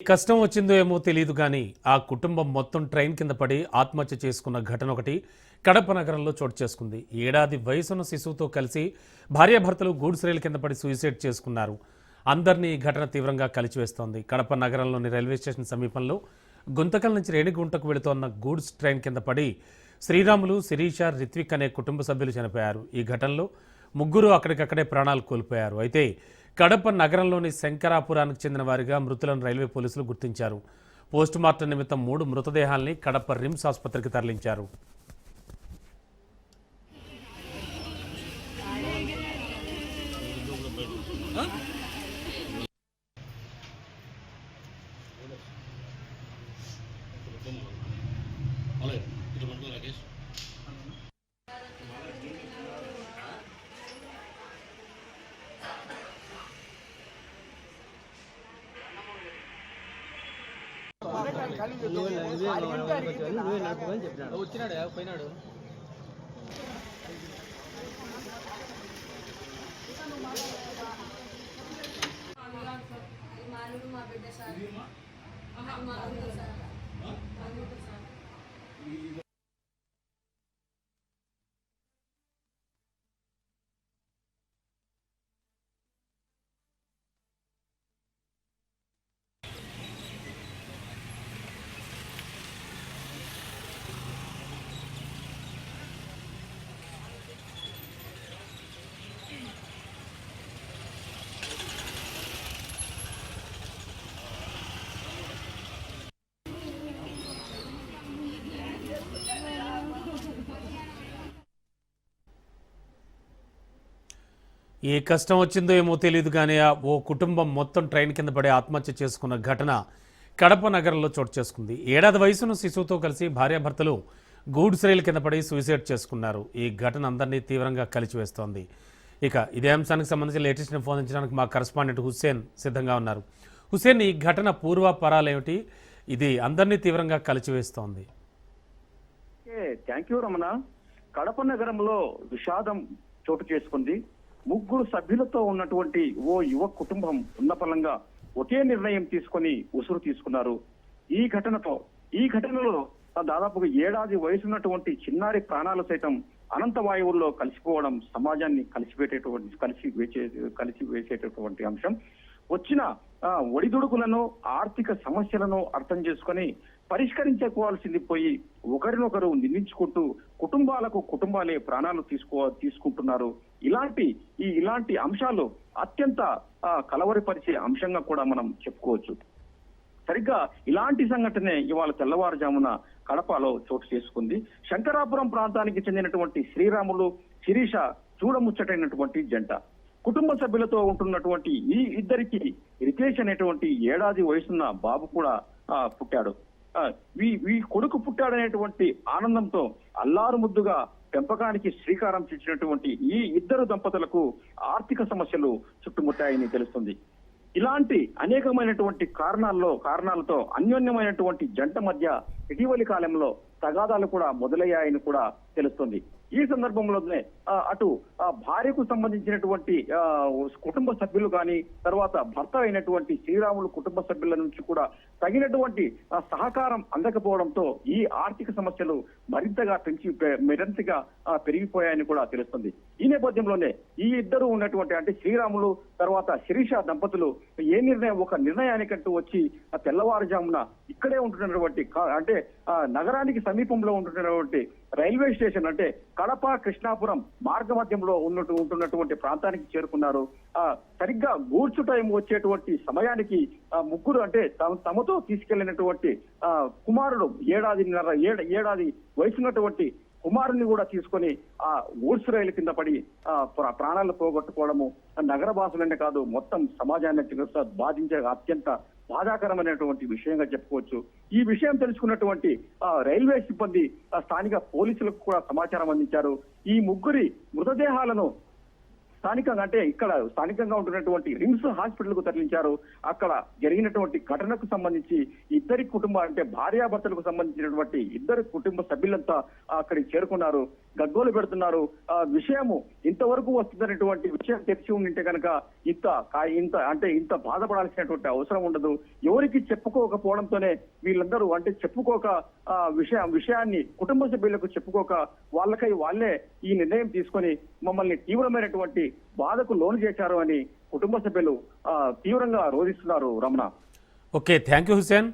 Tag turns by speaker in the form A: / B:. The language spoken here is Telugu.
A: కష్టం వచ్చిందో ఏమో తెలియదు కానీ ఆ కుటుంబం మొత్తం ట్రైన్ కింద పడి ఆత్మహత్య చేసుకున్న ఘటన ఒకటి కడప నగరంలో చోటు చేసుకుంది. ఏడాది వయసున్న శిశువుతో కలిసి భార్యాభర్తలు గూడ్స్ రైలు కింద పడి సూసైడ్ చేసుకున్నారు. అందరినీ ఈ ఘటన తీవ్రంగా కలిచివేస్తోంది. కడప నగరంలోని రైల్వే స్టేషన్ సమీపంలో గుంతకల్ నుంచి రేణిగుంటకు వెళుతోన్న గూడ్స్ ట్రైన్ కింద పడి శ్రీరాములు, శిరీష, రిత్విక్ అనే కుటుంబ సభ్యులు చనిపోయారు. ఈ ఘటనలో ముగ్గురు అక్కడికక్కడే ప్రాణాలు కోల్పోయారు. అయితే కడప నగరంలోని శంకరాపురానికి చెందిన వారిగా మృతులను రైల్వే పోలీసులు గుర్తించారు. పోస్టుమార్టం నిమిత్తం 3 మృతదేహాల్ని కడప రిమ్స్ ఆసుపత్రికి తరలించారు.
B: వచ్చినాడు పోయినాడు. మా బిడ్డ సార్
A: ఏ కష్టం వచ్చిందో ఏమో తెలియదు కానీ ఓ కుటుంబం మొత్తం ట్రైన్ కింద పడి ఆత్మహత్య చేసుకున్న ఘటన కడప నగరంలో చోటు చేసుకుంది. ఏడాది వయసున్న శిశువుతో కలిసి భార్యాభర్తలు గూడ్స్ రైలు కింద పడి సూసైడ్ చేసుకున్నారు. ఈ ఘటన అందరినీ తీవ్రంగా కలిచివేస్తోంది. ఇక ఇదే అంశానికి సంబంధించి లేటెస్ట్ ఫోన్ ఇచ్చడానికి మా కరెస్పాండెంట్ హుస్సేన్ సిద్ధంగా ఉన్నారు. హుస్సేన్, ఈ ఘటన పూర్వాపరాలేమిటి? ఇది అందరినీ తీవ్రంగా కలిచివేస్తోంది.
C: Thank you Ramana. కడప నగరంలో విషాదం చోటు చేసుకుంది. 3 సభ్యులతో ఉన్నటువంటి ఓ యువ కుటుంబం ఉన్నపలంగా ఒకే నిర్ణయం తీసుకొని ఉసురు తీసుకున్నారు. ఈ ఘటనలో దాదాపుగా ఏడాది వయసున్నటువంటి చిన్నారి ప్రాణాలు సైతం అనంత వాయువుల్లో కలిసిపోవడం సమాజాన్ని కలిసివేసేటటువంటి అంశం. వచ్చిన ఒడిదుడుకులను, ఆర్థిక సమస్యలను అర్థం చేసుకొని పరిష్కరించుకోవాల్సింది పోయి ఒకరినొకరు నిందించుకుంటూ కుటుంబాలే ప్రాణాలు తీసుకుంటున్నారు. ఇలాంటి అంశాలు అత్యంత కలవరపరిచే అంశంగా కూడా మనం చెప్పుకోవచ్చు. సరిగ్గా ఇలాంటి సంఘటనే ఇవాళ తెల్లవారుజామున కడపలో చోటు చేసుకుంది. శంకరాపురం ప్రాంతానికి చెందినటువంటి శ్రీరాములు, శిరీష చూడముచ్చటైనటువంటి జంట. కుటుంబ సభ్యులతో ఉంటున్నటువంటి ఈ ఇద్దరికి రితేష్ అనేటువంటి ఏడాది వయసున్న బాబు కూడా పుట్టాడు. ఈ కొడుకు పుట్టాడనేటువంటి ఆనందంతో అల్లారు ముద్దుగా పెంపకానికి శ్రీకారం చుట్టినటువంటి ఈ ఇద్దరు దంపతులకు ఆర్థిక సమస్యలు చుట్టుముట్టాయని తెలుస్తుంది. ఇలాంటి అనేకమైనటువంటి కారణాలతో అన్యోన్యమైనటువంటి జంట మధ్య ఇటీవలి కాలంలో తగాదాలు కూడా మొదలయ్యాయని కూడా తెలుస్తుంది. ఈ సందర్భంలోనే అటు భార్యకు సంబంధించినటువంటి కుటుంబ సభ్యులు కానీ, తర్వాత భర్త అయినటువంటి శ్రీరాములు కుటుంబ సభ్యుల నుంచి కూడా తగినటువంటి సహకారం అందకపోవడంతో ఈ ఆర్థిక సమస్యలు మరింతగా పెరిగిపోయాయని కూడా తెలుస్తుంది. ఈ నేపథ్యంలోనే ఈ ఇద్దరు ఉన్నటువంటి అంటే శ్రీరాములు తర్వాత శిరీష దంపతులు ఒక నిర్ణయానికంటూ వచ్చి తెల్లవారుజామున ఇక్కడే ఉంటున్నటువంటి అంటే నగరానికి సమీపంలో ఉంటున్నటువంటి రైల్వే స్టేషన్ అంటే కడప కృష్ణాపురం మార్గ మధ్యంలో ఉంటున్నటువంటి ప్రాంతానికి చేరుకున్నారు. సరిగ్గా గూడ్స్ టైం వచ్చేటువంటి సమయానికి ముగ్గురు అంటే తమతో తీసుకెళ్లినటువంటి కుమారుడు ఏడాది వయసున్నటువంటి కుమారుని కూడా తీసుకొని ఆ గూడ్స్ రైలు కింద పడి ప్రాణాలు పోగొట్టుకోవడము నగర భాషలనే కాదు మొత్తం సమాజాన్ని బాధించే అత్యంత బాధాకరమైనటువంటి విషయంగా చెప్పుకోవచ్చు. ఈ విషయం తెలుసుకున్నటువంటి రైల్వే సిబ్బంది స్థానిక పోలీసులకు కూడా సమాచారం అందించారు. ఈ ముగ్గురి మృతదేహాలను స్థానికంగా అంటే ఇక్కడ స్థానికంగా ఉంటున్నటువంటి రిమ్స్ హాస్పిటల్ కు తరలించారు. అక్కడ జరిగినటువంటి ఘటనకు సంబంధించి ఇద్దరి అంటే భార్యాభర్తలకు సంబంధించినటువంటి ఇద్దరు కుటుంబ సభ్యులంతా అక్కడికి చేరుకున్నారు, గగ్గోలు పెడుతున్నారు. విషయము ఇంతవరకు వస్తుందనేటువంటి విషయం తెలిసి ఉండింటే కనుక ఇంత బాధపడాల్సినటువంటి అవసరం ఉండదు. ఎవరికి చెప్పుకోకపోవడంతోనే వీళ్ళందరూ అంటే చెప్పుకోక విషయాన్ని కుటుంబ సభ్యులకు చెప్పుకోక వాళ్ళకై వాళ్ళే ఈ నిర్ణయం తీసుకొని మమ్మల్ని తీవ్రమైనటువంటి బాధకు లోను చేశారు అని కుటుంబ సభ్యులు తీవ్రంగా రోధిస్తున్నారు. Ramana.
A: Okay, thank you Hussain.